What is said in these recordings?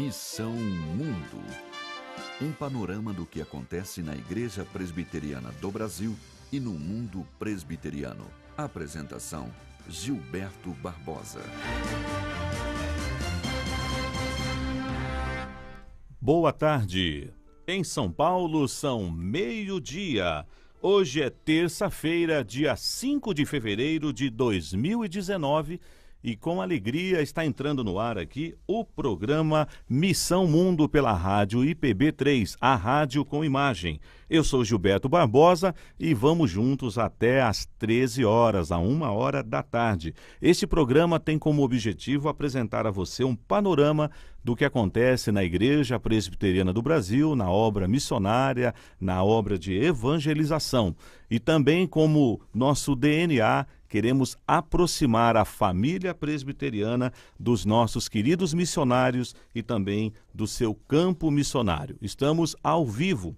Missão Mundo. Um panorama do que acontece na Igreja Presbiteriana do Brasil e no mundo presbiteriano. Apresentação: Gilberto Barbosa. Boa tarde. Em São Paulo são meio-dia. Hoje é terça-feira, dia 5 de fevereiro de 2019 e com alegria está entrando no ar aqui o programa Missão Mundo pela Rádio IPB3, a rádio com imagem. Eu sou Gilberto Barbosa e vamos juntos até às 13 horas, a 1h da tarde. Este programa tem como objetivo apresentar a você um panorama do que acontece na Igreja Presbiteriana do Brasil, na obra missionária, na obra de evangelização. E também, como nosso DNA, queremos aproximar a família presbiteriana dos nossos queridos missionários e também do seu campo missionário. Estamos ao vivo,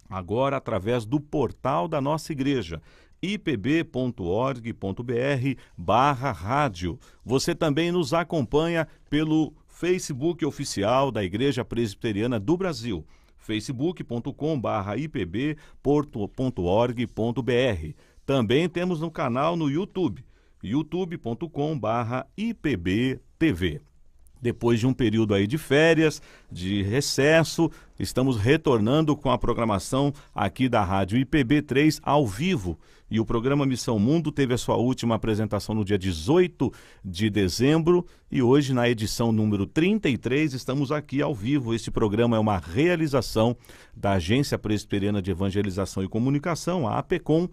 agora através do portal da nossa igreja, ipb.org.br/rádio. Você também nos acompanha pelo Facebook oficial da Igreja Presbiteriana do Brasil, facebook.com/ipb.org.br. Também temos um canal no YouTube, youtube.com/ipbtv. Depois de um período aí de férias, de recesso, estamos retornando com a programação aqui da Rádio IPB3 ao vivo. E o programa Missão Mundo teve a sua última apresentação no dia 18 de dezembro e hoje, na edição número 33, estamos aqui ao vivo. Este programa é uma realização da Agência Presbiteriana de Evangelização e Comunicação, a APECOM.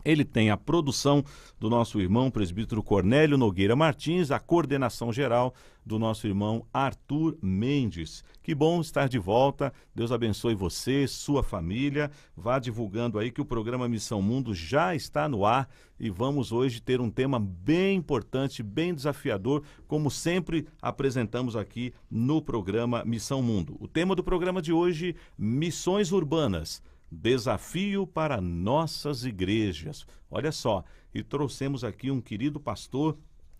Ele tem a produção do nosso irmão presbítero Cornélio Nogueira Martins, a coordenação geral do nosso irmão Arthur Mendes. Que bom estar de volta. Deus abençoe você, sua família. Vá divulgando aí que o programa Missão Mundo já está no ar e vamos hoje ter um tema bem importante, bem desafiador, como sempre apresentamos aqui no programa Missão Mundo. O tema do programa de hoje: missões urbanas. Desafio para nossas igrejas. Olha só, e trouxemos aqui um querido pastor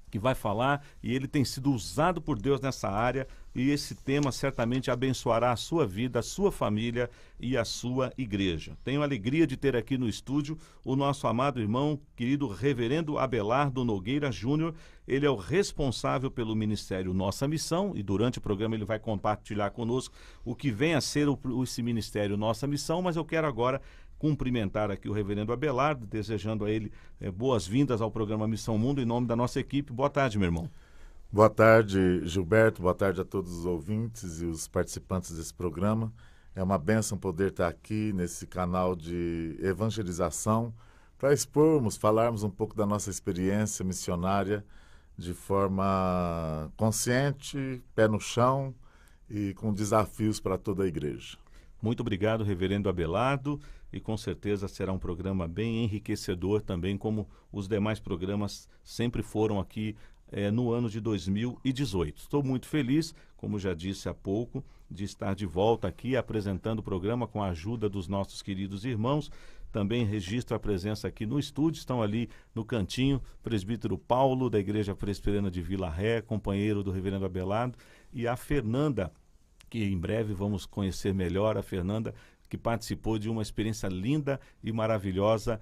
que vai falar, e ele tem sido usado por Deus nessa área, e esse tema certamente abençoará a sua vida, a sua família e a sua igreja. Tenho a alegria de ter aqui no estúdio o nosso amado irmão, querido reverendo Abelardo Nogueira Júnior. Ele é o responsável pelo ministério Nossa Missão, e durante o programa ele vai compartilhar conosco o que vem a ser esse ministério Nossa Missão, mas eu quero agora cumprimentar aqui o reverendo Abelardo, desejando a ele boas-vindas ao programa Missão Mundo em nome da nossa equipe. Boa tarde, meu irmão. Boa tarde, Gilberto. Boa tarde a todos os ouvintes e os participantes desse programa. É uma bênção poder estar aqui nesse canal de evangelização para expormos, falarmos um pouco da nossa experiência missionária de forma consciente, pé no chão e com desafios para toda a igreja. Muito obrigado, reverendo Abelardo, e com certeza será um programa bem enriquecedor também, como os demais programas sempre foram aqui no ano de 2018. Estou muito feliz, como já disse há pouco, de estar de volta aqui apresentando o programa com a ajuda dos nossos queridos irmãos. Também registro a presença aqui no estúdio, estão ali no cantinho, presbítero Paulo, da Igreja Presbiteriana de Vila Ré, companheiro do reverendo Abelardo, e a Fernanda, que em breve vamos conhecer melhor, a Fernanda, que participou de uma experiência linda e maravilhosa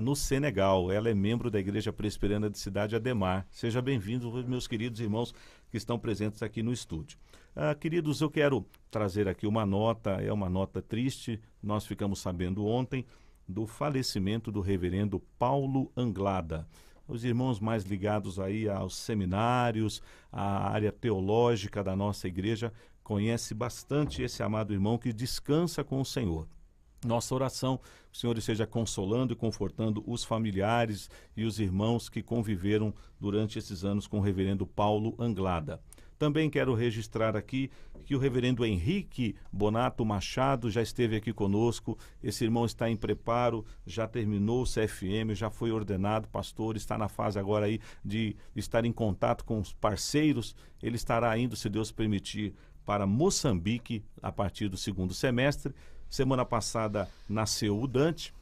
no Senegal. Ela é membro da Igreja Presbiteriana de Cidade Ademar. Seja bem-vindo, meus queridos irmãos que estão presentes aqui no estúdio. Queridos, eu quero trazer aqui uma nota, é uma nota triste. Nós ficamos sabendo ontem do falecimento do reverendo Paulo Anglada. Os irmãos mais ligados aí aos seminários, à área teológica da nossa igreja, conhece bastante esse amado irmão que descansa com o Senhor. Nossa oração, o Senhor esteja consolando e confortando os familiares e os irmãos que conviveram durante esses anos com o reverendo Paulo Anglada. Também quero registrar aqui que o reverendo Henrique Bonato Machado já esteve aqui conosco. Esse irmão está em preparo, já terminou o CFM, já foi ordenado pastor, está na fase agora aí de estar em contato com os parceiros. Ele estará indo, se Deus permitir, para Moçambique a partir do segundo semestre. Semana passada nasceu o Dante,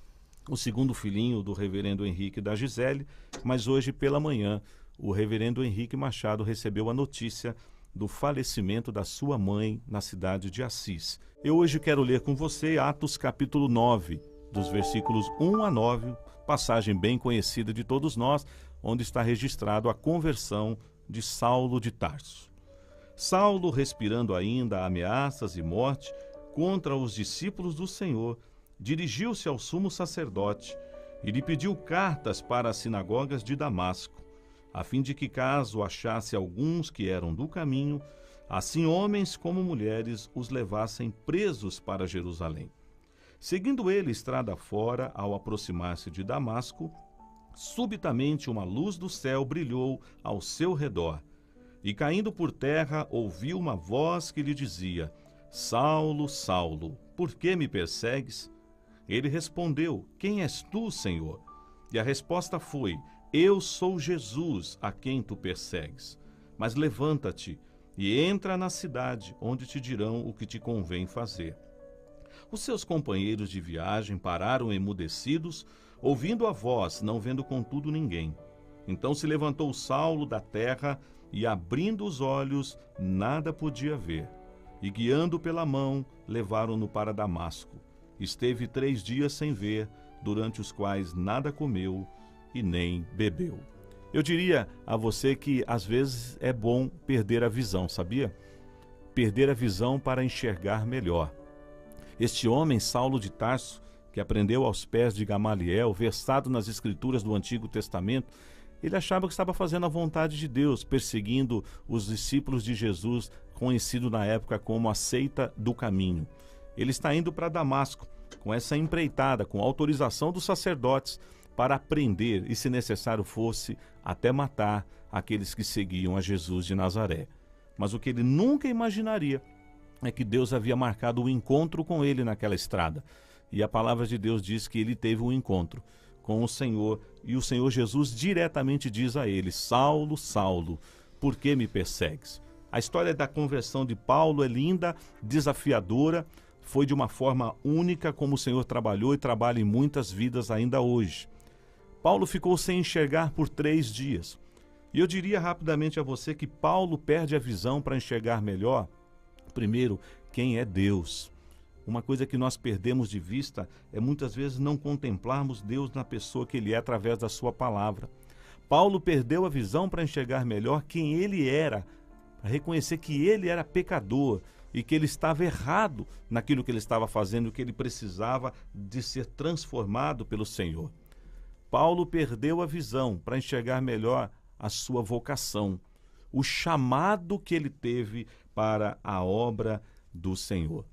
o segundo filhinho do reverendo Henrique e da Gisele, mas hoje pela manhã o reverendo Henrique Machado recebeu a notícia do falecimento da sua mãe na cidade de Assis. Eu hoje quero ler com você Atos capítulo 9, dos versículos 1 a 9, passagem bem conhecida de todos nós, onde está registrado a conversão de Saulo de Tarso. Saulo, respirando ainda ameaças e morte contra os discípulos do Senhor, dirigiu-se ao sumo sacerdote e lhe pediu cartas para as sinagogas de Damasco, a fim de que, caso achasse alguns que eram do caminho, assim homens como mulheres os levassem presos para Jerusalém. Seguindo ele estrada fora, ao aproximar-se de Damasco, subitamente uma luz do céu brilhou ao seu redor, e caindo por terra ouviu uma voz que lhe dizia: Saulo, Saulo, por que me persegues? Ele respondeu: Quem és tu, Senhor? E a resposta foi: Eu sou Jesus, a quem tu persegues. Mas levanta-te e entra na cidade, onde te dirão o que te convém fazer. Os seus companheiros de viagem pararam emudecidos, ouvindo a voz, não vendo contudo ninguém. Então se levantou Saulo da terra e, abrindo os olhos, nada podia ver. E guiando pela mão, levaram-no para Damasco. Esteve 3 dias sem ver, durante os quais nada comeu e nem bebeu. Eu diria a você que às vezes é bom perder a visão, sabia? Perder a visão para enxergar melhor. Este homem, Saulo de Tarso, que aprendeu aos pés de Gamaliel, versado nas escrituras do Antigo Testamento, ele achava que estava fazendo a vontade de Deus, perseguindo os discípulos de Jesus, conhecido na época como a seita do caminho. Ele está indo para Damasco, com essa empreitada, com autorização dos sacerdotes, para prender e, se necessário fosse, até matar aqueles que seguiam a Jesus de Nazaré. Mas o que ele nunca imaginaria é que Deus havia marcado um encontro com ele naquela estrada. E a palavra de Deus diz que ele teve um encontro com o Senhor, e o Senhor Jesus diretamente diz a ele: Saulo, Saulo, por que me persegues? A história da conversão de Paulo é linda, desafiadora, foi de uma forma única como o Senhor trabalhou e trabalha em muitas vidas ainda hoje. Paulo ficou sem enxergar por 3 dias. E eu diria rapidamente a você que Paulo perde a visão para enxergar melhor. Primeiro, quem é Deus? Uma coisa que nós perdemos de vista é muitas vezes não contemplarmos Deus na pessoa que Ele é através da sua palavra. Paulo perdeu a visão para enxergar melhor quem ele era, para reconhecer que ele era pecador e que ele estava errado naquilo que ele estava fazendo, que ele precisava de ser transformado pelo Senhor. Paulo perdeu a visão para enxergar melhor a sua vocação, o chamado que ele teve para a obra do Senhor.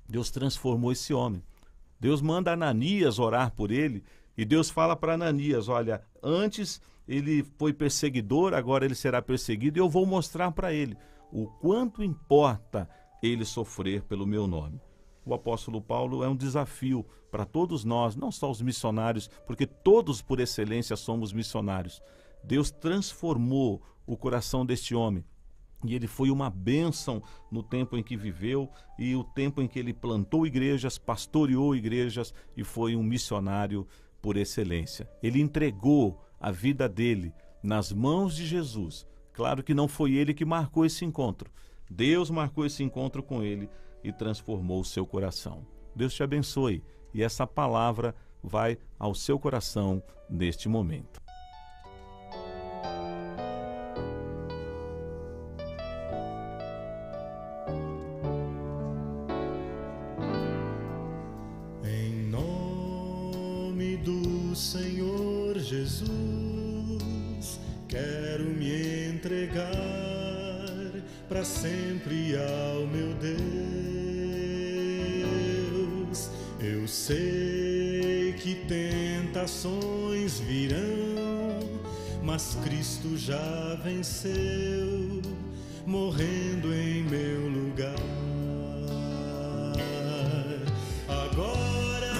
Deus transformou esse homem. Deus manda Ananias orar por ele e Deus fala para Ananias: olha, antes ele foi perseguidor, agora ele será perseguido e eu vou mostrar para ele o quanto importa ele sofrer pelo meu nome. O apóstolo Paulo é um desafio para todos nós, não só os missionários, porque todos por excelência somos missionários. Deus transformou o coração deste homem. E ele foi uma bênção no tempo em que viveu e o tempo em que ele plantou igrejas, pastoreou igrejas e foi um missionário por excelência. Ele entregou a vida dele nas mãos de Jesus. Claro que não foi ele que marcou esse encontro. Deus marcou esse encontro com ele e transformou o seu coração. Deus te abençoe e essa palavra vai ao seu coração neste momento. Senhor Jesus, quero me entregar para sempre ao meu Deus. Eu sei que tentações virão, mas Cristo já venceu, morrendo em meu lugar. Agora,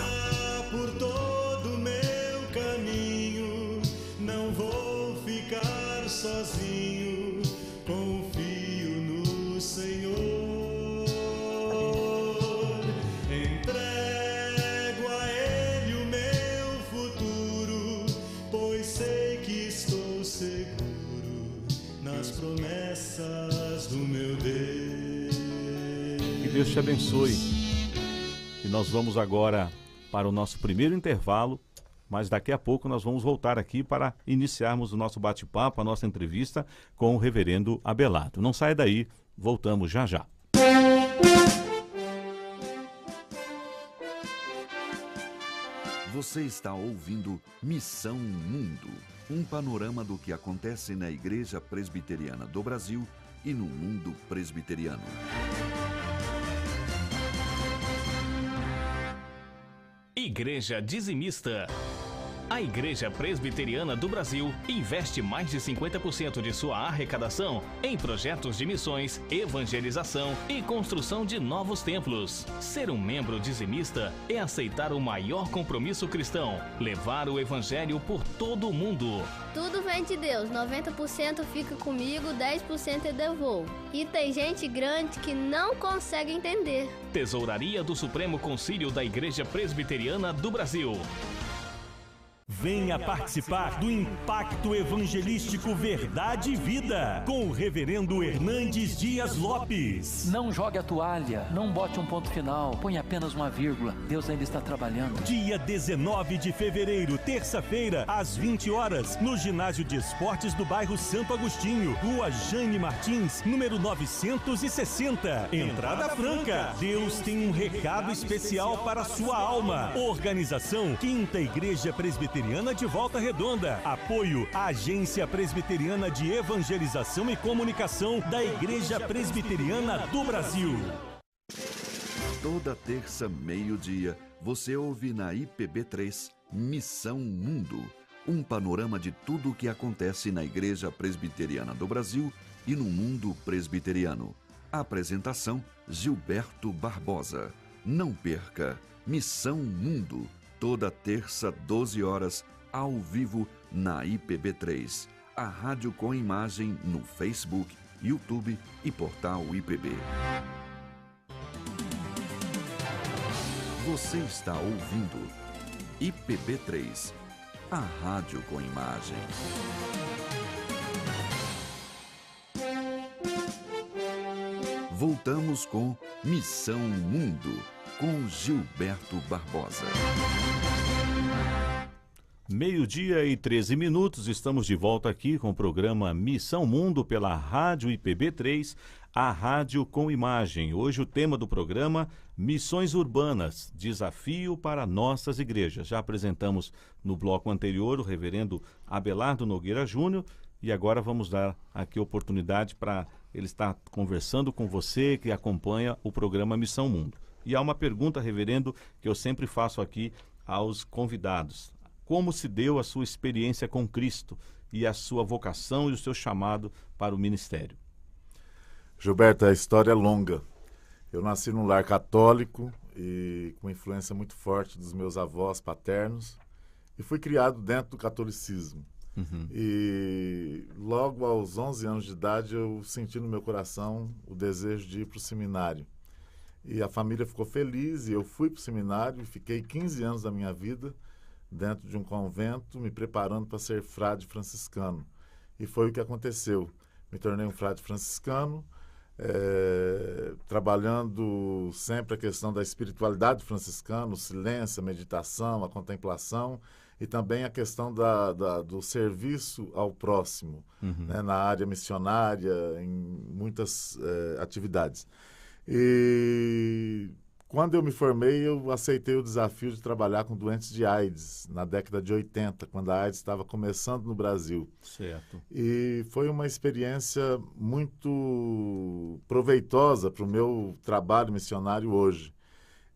por todo meu caminho, não vou ficar sozinho, confio no Senhor. Entrego a Ele o meu futuro, pois sei que estou seguro nas promessas do meu Deus te abençoe. E nós vamos agora para o nosso primeiro intervalo, mas daqui a pouco nós vamos voltar aqui para iniciarmos o nosso bate-papo, a nossa entrevista com o reverendo Abelardo. Não saia daí, voltamos já já. Você está ouvindo Missão Mundo, um panorama do que acontece na Igreja Presbiteriana do Brasil e no mundo presbiteriano. Igreja Dizimista. A Igreja Presbiteriana do Brasil investe mais de 50% de sua arrecadação em projetos de missões, evangelização e construção de novos templos. Ser um membro dizimista é aceitar o maior compromisso cristão, levar o evangelho por todo o mundo. Tudo vem de Deus, 90% fica comigo, 10% eu devolvo. E tem gente grande que não consegue entender. Tesouraria do Supremo Concílio da Igreja Presbiteriana do Brasil. Venha participar do Impacto Evangelístico Verdade e Vida, com o reverendo Hernandes Dias Lopes. Não jogue a toalha, não bote um ponto final, põe apenas uma vírgula. Deus ainda está trabalhando. Dia 19 de fevereiro, terça-feira, às 20 horas, no Ginásio de Esportes do bairro Santo Agostinho, Rua Jane Martins, número 960. Entrada franca. Deus tem um recado especial para a sua alma. Organização Quinta Igreja Presbiteriana de Volta Redonda. Apoio à Agência Presbiteriana de Evangelização e Comunicação da Igreja Presbiteriana do Brasil. Toda terça, meio-dia, você ouve na IPB3 Missão Mundo, um panorama de tudo o que acontece na Igreja Presbiteriana do Brasil e no mundo presbiteriano. A apresentação, Gilberto Barbosa. Não perca, Missão Mundo, toda terça, 12 horas, ao vivo na IPB3, a rádio com imagem no Facebook, YouTube e portal IPB. Você está ouvindo IPB3, a rádio com imagem. Voltamos com Missão Mundo, com Gilberto Barbosa. Meio-dia e 13 minutos, estamos de volta aqui com o programa Missão Mundo pela Rádio IPB3, a rádio com imagem. Hoje o tema do programa, Missões Urbanas, desafio para nossas igrejas. Já apresentamos no bloco anterior o reverendo Abelardo Nogueira Júnior e agora vamos dar aqui a oportunidade para ele estar conversando com você que acompanha o programa Missão Mundo. E há uma pergunta, reverendo, que eu sempre faço aqui aos convidados. Como se deu a sua experiência com Cristo e a sua vocação e o seu chamado para o ministério? Gilberto, a história é longa. Eu nasci num lar católico e com influência muito forte dos meus avós paternos e fui criado dentro do catolicismo. E logo aos 11 anos de idade eu senti no meu coração o desejo de ir para o seminário. E a família ficou feliz e eu fui para o seminário e fiquei 15 anos da minha vida dentro de um convento, me preparando para ser frade franciscano. E foi o que aconteceu. Me tornei um frade franciscano, trabalhando sempre a questão da espiritualidade franciscana, o silêncio, a meditação, a contemplação e também a questão do serviço ao próximo, né, na área missionária, em muitas atividades. E quando eu me formei, eu aceitei o desafio de trabalhar com doentes de AIDS na década de 80, quando a AIDS estava começando no Brasil. Certo. E foi uma experiência muito proveitosa para o meu trabalho missionário hoje.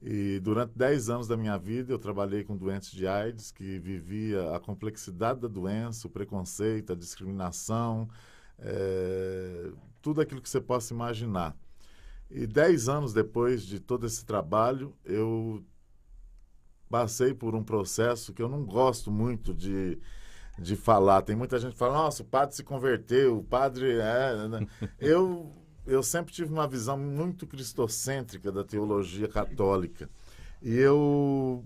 E durante 10 anos da minha vida eu trabalhei com doentes de AIDS que vivia a complexidade da doença, o preconceito, a discriminação, tudo aquilo que você possa imaginar. E 10 anos depois de todo esse trabalho, eu passei por um processo que eu não gosto muito de falar. Tem muita gente que fala, nossa, o padre se converteu, o padre... Eu sempre tive uma visão muito cristocêntrica da teologia católica. E eu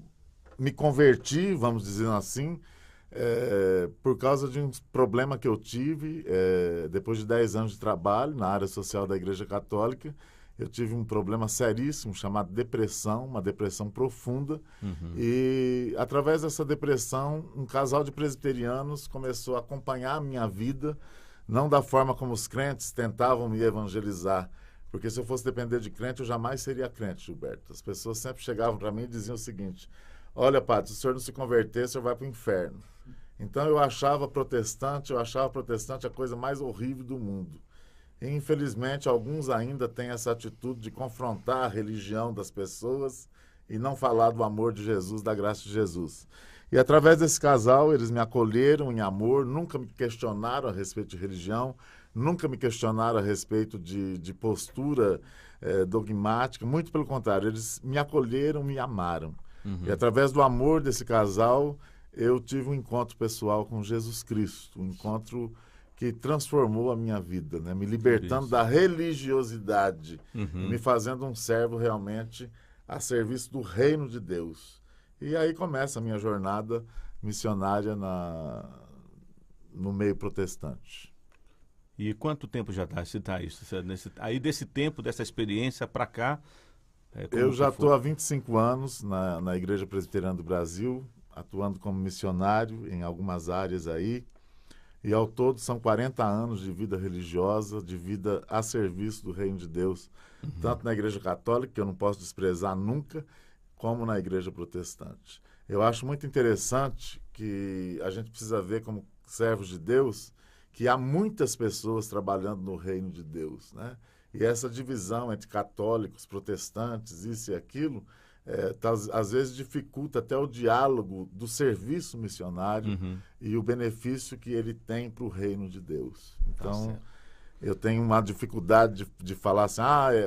me converti, vamos dizer assim, por causa de um problema que eu tive depois de 10 anos de trabalho na área social da Igreja Católica. eu tive um problema seríssimo chamado depressão, uma depressão profunda. E, através dessa depressão, um casal de presbiterianos começou a acompanhar a minha vida, não da forma como os crentes tentavam me evangelizar, porque se eu fosse depender de crente, eu jamais seria crente, Gilberto. As pessoas sempre chegavam para mim e diziam o seguinte: olha, padre, se o senhor não se converter, o senhor vai para o inferno. Então eu achava protestante a coisa mais horrível do mundo. E, infelizmente, alguns ainda têm essa atitude de confrontar a religião das pessoas e não falar do amor de Jesus, da graça de Jesus. E, através desse casal, eles me acolheram em amor, nunca me questionaram a respeito de religião, nunca me questionaram a respeito de postura dogmática, muito pelo contrário, eles me acolheram, me amaram. E, através do amor desse casal, eu tive um encontro pessoal com Jesus Cristo, um encontro que transformou a minha vida, né? Me libertando da religiosidade e me fazendo um servo realmente a serviço do reino de Deus. E aí começa a minha jornada missionária no meio protestante. E quanto tempo já está isso? Aí desse tempo, dessa experiência para cá... eu já estou há 25 anos na Igreja Presbiteriana do Brasil, atuando como missionário em algumas áreas aí. E, ao todo, são 40 anos de vida religiosa, de vida a serviço do reino de Deus, tanto na Igreja Católica, que eu não posso desprezar nunca, como na Igreja Protestante. Eu acho muito interessante que a gente precisa ver, como servos de Deus, que há muitas pessoas trabalhando no reino de Deus, né? E essa divisão entre católicos, protestantes, isso e aquilo, às vezes dificulta até o diálogo do serviço missionário e o benefício que ele tem para o reino de Deus. Então, eu tenho uma dificuldade de falar assim,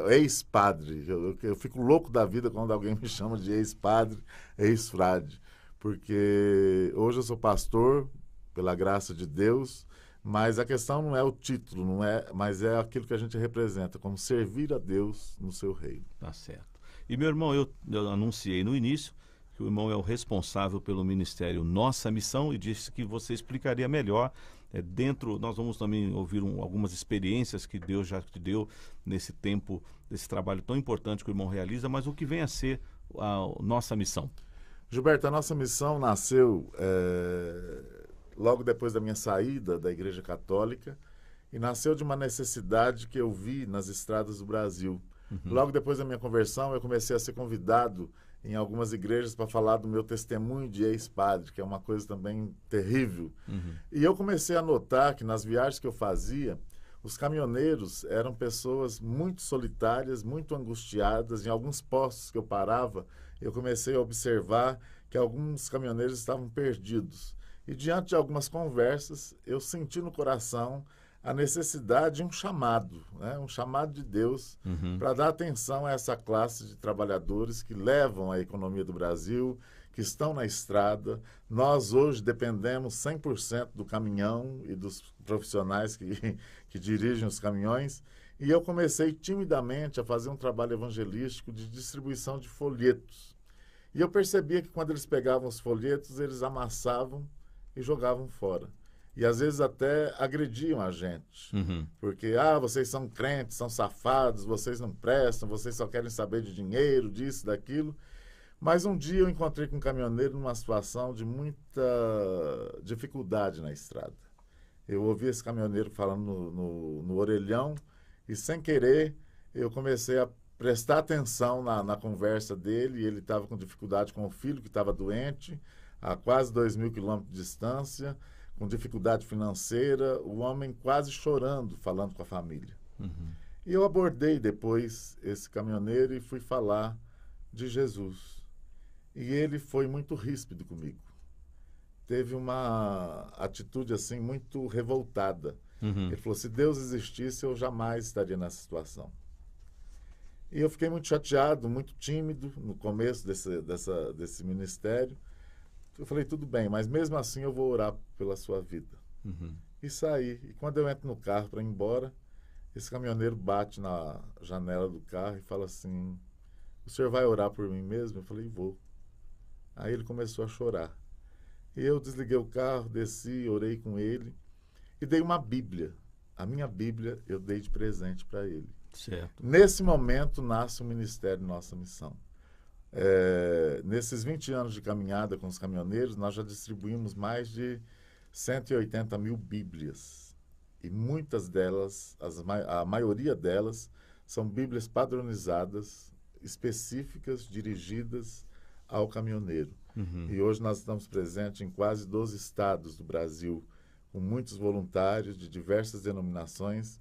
ex-padre. Eu fico louco da vida quando alguém me chama de ex-padre, ex-frade, porque hoje eu sou pastor, pela graça de Deus, mas a questão não é o título, mas é aquilo que a gente representa, como servir a Deus no seu reino. Tá certo. E, meu irmão, eu anunciei no início que o irmão é o responsável pelo ministério Nossa Missão e disse que você explicaria melhor. Nós vamos também ouvir algumas experiências que Deus já te deu nesse tempo, desse trabalho tão importante que o irmão realiza, mas o que vem a ser a Nossa Missão? Gilberto, a Nossa Missão nasceu logo depois da minha saída da Igreja Católica e nasceu de uma necessidade que eu vi nas estradas do Brasil. Logo depois da minha conversão, eu comecei a ser convidado em algumas igrejas para falar do meu testemunho de ex-padre, que é uma coisa também terrível. E eu comecei a notar que nas viagens que eu fazia, os caminhoneiros eram pessoas muito solitárias, muito angustiadas. Em alguns postos que eu parava, eu comecei a observar que alguns caminhoneiros estavam perdidos. E diante de algumas conversas, eu senti no coração a necessidade de um chamado, né? Um chamado de Deus para dar atenção a essa classe de trabalhadores que levam a economia do Brasil, que estão na estrada. Nós hoje dependemos 100% do caminhão e dos profissionais que dirigem os caminhões. E eu comecei timidamente a fazer um trabalho evangelístico de distribuição de folhetos. E eu percebia que quando eles pegavam os folhetos, eles amassavam e jogavam fora. E às vezes até agrediam a gente. Porque, vocês são crentes, são safados, vocês não prestam, vocês só querem saber de dinheiro, disso, daquilo. Mas um dia eu encontrei com um caminhoneiro numa situação de muita dificuldade na estrada. Eu ouvi esse caminhoneiro falando no orelhão e, sem querer, eu comecei a prestar atenção na conversa dele. E ele estava com dificuldade com o filho, que estava doente, a quase 2.000 quilômetros de distância, com dificuldade financeira, o homem quase chorando, falando com a família. E eu abordei depois esse caminhoneiro e fui falar de Jesus. E ele foi muito ríspido comigo. Teve uma atitude assim muito revoltada. Ele falou, se Deus existisse, eu jamais estaria nessa situação. E eu fiquei muito chateado, muito tímido no começo desse ministério. Eu falei, tudo bem, mas mesmo assim eu vou orar pela sua vida. E saí. E quando eu entro no carro para ir embora, esse caminhoneiro bate na janela do carro e fala assim, o senhor vai orar por mim mesmo? Eu falei, vou. Aí ele começou a chorar. E eu desliguei o carro, desci, orei com ele e dei uma Bíblia. A minha Bíblia eu dei de presente para ele. Certo. Nesse momento nasce o Ministério Nossa Missão. Nesses 20 anos de caminhada com os caminhoneiros, nós já distribuímos mais de 180 mil Bíblias. E muitas delas, a maioria delas, são Bíblias padronizadas, específicas, dirigidas ao caminhoneiro. E hoje nós estamos presentes em quase 12 estados do Brasil, com muitos voluntários de diversas denominações,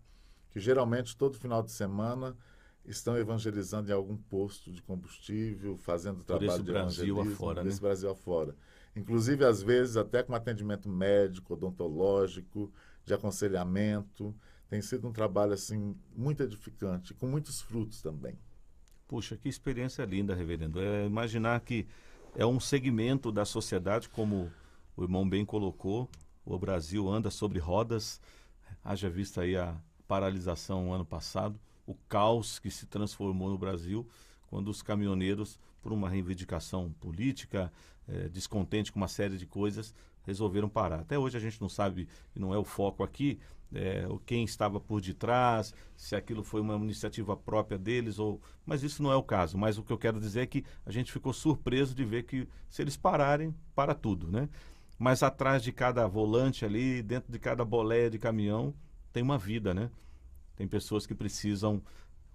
que geralmente todo final de semana estão evangelizando em algum posto de combustível, fazendo trabalho de evangelismo desse Brasil afora. Inclusive, às vezes, até com atendimento médico, odontológico, de aconselhamento. Tem sido um trabalho assim muito edificante, com muitos frutos também. Puxa, que experiência linda, reverendo. Imaginar que é um segmento da sociedade, como o irmão bem colocou, o Brasil anda sobre rodas, haja vista aí a paralisação ano passado, o caos que se transformou no Brasil, quando os caminhoneiros, por uma reivindicação política, descontente com uma série de coisas, resolveram parar. Até hoje a gente não sabe, e não é o foco aqui, quem estava por detrás, se aquilo foi uma iniciativa própria deles, mas isso não é o caso. Mas o que eu quero dizer é que a gente ficou surpreso de ver que, se eles pararem, para tudo, né? Mas atrás de cada volante ali, dentro de cada boleia de caminhão, tem uma vida, né? Tem pessoas que precisam,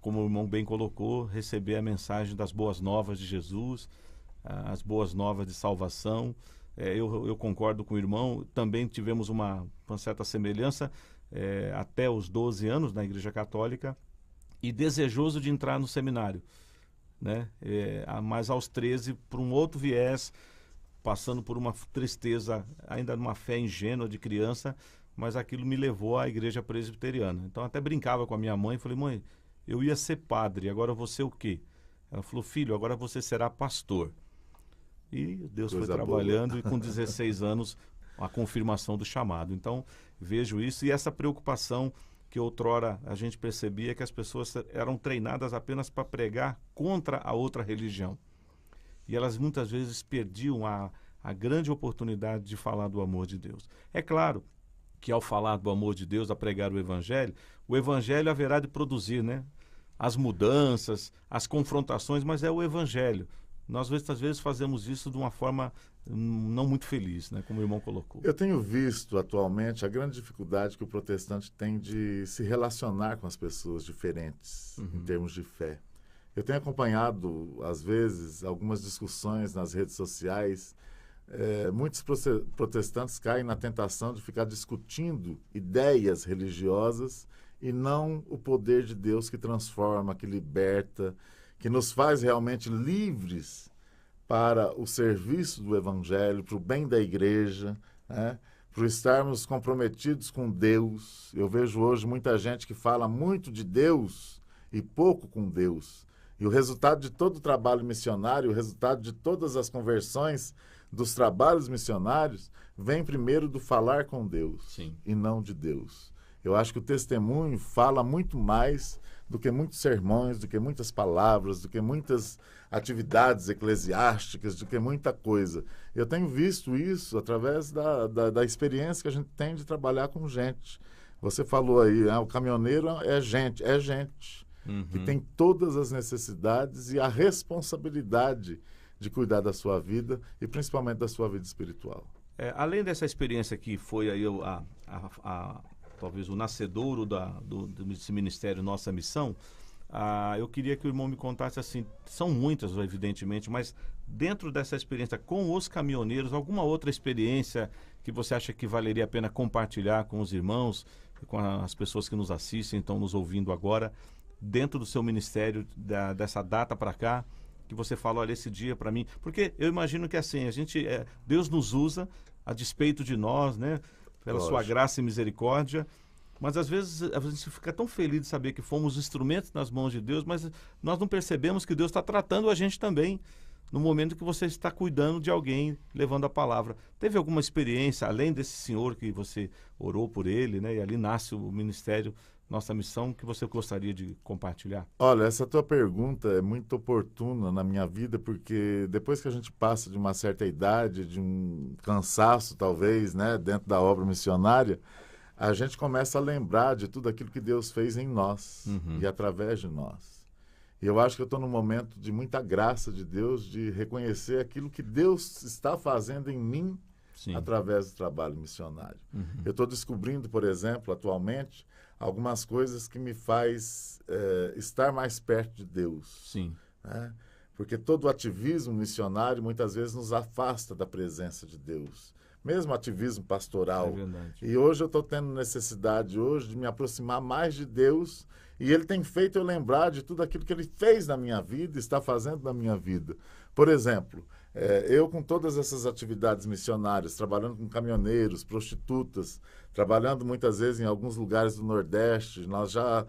como o irmão bem colocou, receber a mensagem das boas novas de Jesus, as boas novas de salvação. Eu concordo com o irmão, também tivemos uma certa semelhança até os 12 anos na Igreja Católica e desejoso de entrar no seminário, né? Mas aos 13, por um outro viés, passando por uma tristeza, ainda numa fé ingênua de criança, mas aquilo me levou à Igreja Presbiteriana. Então até brincava com a minha mãe, falei: mãe, eu ia ser padre, agora eu vou ser o quê? Ela falou: filho, agora você será pastor. E Deus foi trabalhando, e com 16 anos a confirmação do chamado. Então vejo isso, e essa preocupação que outrora a gente percebia, que as pessoas eram treinadas apenas para pregar contra a outra religião. E elas muitas vezes perdiam a grande oportunidade de falar do amor de Deus. É claro que ao falar do amor de Deus, a pregar o Evangelho haverá de produzir, né, as mudanças, as confrontações, mas é o Evangelho. Nós, às vezes, fazemos isso de uma forma não muito feliz, né, como o irmão colocou. Eu tenho visto, atualmente, a grande dificuldade que o protestante tem de se relacionar com as pessoas diferentes, em termos de fé. Eu tenho acompanhado, às vezes, algumas discussões nas redes sociais. Muitos protestantes caem na tentação de ficar discutindo ideias religiosas e não o poder de Deus que transforma, que liberta, que nos faz realmente livres para o serviço do Evangelho, para o bem da igreja, né? Para estarmos comprometidos com Deus. Eu vejo hoje muita gente que fala muito de Deus e pouco com Deus. E o resultado de todo o trabalho missionário, o resultado de todas as conversões dos trabalhos missionários, vem primeiro do falar com Deus. Sim. E não de Deus. Eu acho que o testemunho fala muito mais do que muitos sermões, do que muitas palavras, do que muitas atividades eclesiásticas, do que muita coisa. Eu tenho visto isso através da experiência que a gente tem de trabalhar com gente. Você falou aí, o caminhoneiro é gente. Que tem todas as necessidades e a responsabilidade de cuidar da sua vida e principalmente da sua vida espiritual. Além dessa experiência que foi aí talvez o nascedouro desse ministério Nossa Missão, eu queria que o irmão me contasse, assim, são muitas evidentemente, mas dentro dessa experiência com os caminhoneiros, alguma outra experiência que você acha que valeria a pena compartilhar com os irmãos, com as pessoas que nos assistem, estão nos ouvindo agora, dentro do seu ministério, dessa data para cá, que você fala: olha, esse dia para mim, porque eu imagino que assim, Deus nos usa a despeito de nós, né, pela sua graça e misericórdia, mas às vezes a gente fica tão feliz de saber que fomos instrumentos nas mãos de Deus, mas nós não percebemos que Deus está tratando a gente também, no momento que você está cuidando de alguém, levando a palavra. Teve alguma experiência, além desse senhor que você orou por ele, né, e ali nasce o ministério Nossa Missão, que você gostaria de compartilhar? Olha, essa tua pergunta é muito oportuna na minha vida, porque depois que a gente passa de uma certa idade, de um cansaço talvez, né, dentro da obra missionária, a gente começa a lembrar de tudo aquilo que Deus fez em nós e através de nós. E eu acho que eu estou num momento de muita graça de Deus, de reconhecer aquilo que Deus está fazendo em mim através do trabalho missionário. Eu estou descobrindo, por exemplo, atualmente, algumas coisas que me faz estar mais perto de Deus. Né? Porque todo ativismo missionário muitas vezes nos afasta da presença de Deus. Mesmo ativismo pastoral. É verdade. E hoje eu estou tendo necessidade hoje de me aproximar mais de Deus, e Ele tem feito eu lembrar de tudo aquilo que Ele fez na minha vida, está fazendo na minha vida. Por exemplo, eu com todas essas atividades missionárias, trabalhando com caminhoneiros, prostitutas, trabalhando muitas vezes em alguns lugares do Nordeste, nós já,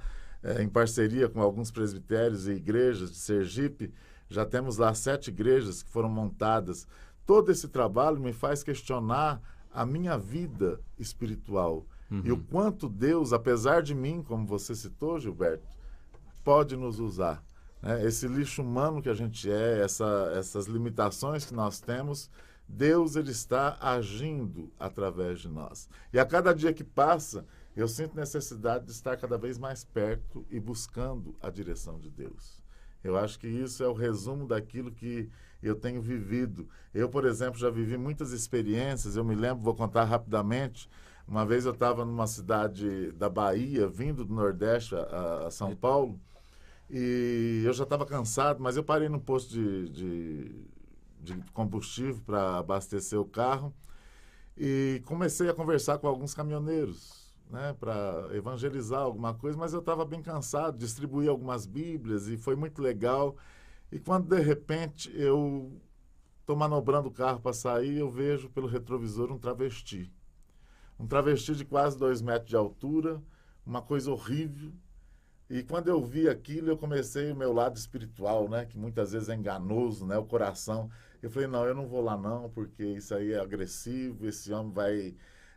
em parceria com alguns presbitérios e igrejas de Sergipe, já temos lá 7 igrejas que foram montadas. Todo esse trabalho me faz questionar a minha vida espiritual. E o quanto Deus, apesar de mim, como você citou, Gilberto, pode nos usar. Né? Esse lixo humano que a gente essas limitações que nós temos, Deus ele está agindo através de nós. E a cada dia que passa, eu sinto necessidade de estar cada vez mais perto e buscando a direção de Deus. Eu acho que isso é o resumo daquilo que eu tenho vivido. Eu, por exemplo, já vivi muitas experiências. Eu me lembro, vou contar rapidamente. Uma vez eu estava numa cidade da Bahia, vindo do Nordeste a São Paulo, e eu já estava cansado, mas eu parei num posto de combustível para abastecer o carro e comecei a conversar com alguns caminhoneiros, né, para evangelizar alguma coisa, mas eu estava bem cansado, distribuí algumas Bíblias e foi muito legal. E quando, de repente, eu estou manobrando o carro para sair, eu vejo pelo retrovisor um travesti. Um travesti de quase 2 metros de altura, uma coisa horrível. E quando eu vi aquilo, eu comecei o meu lado espiritual, né, que muitas vezes é enganoso, né, o coração. Eu falei, não, eu não vou lá não, porque isso aí é agressivo, esse homem vai...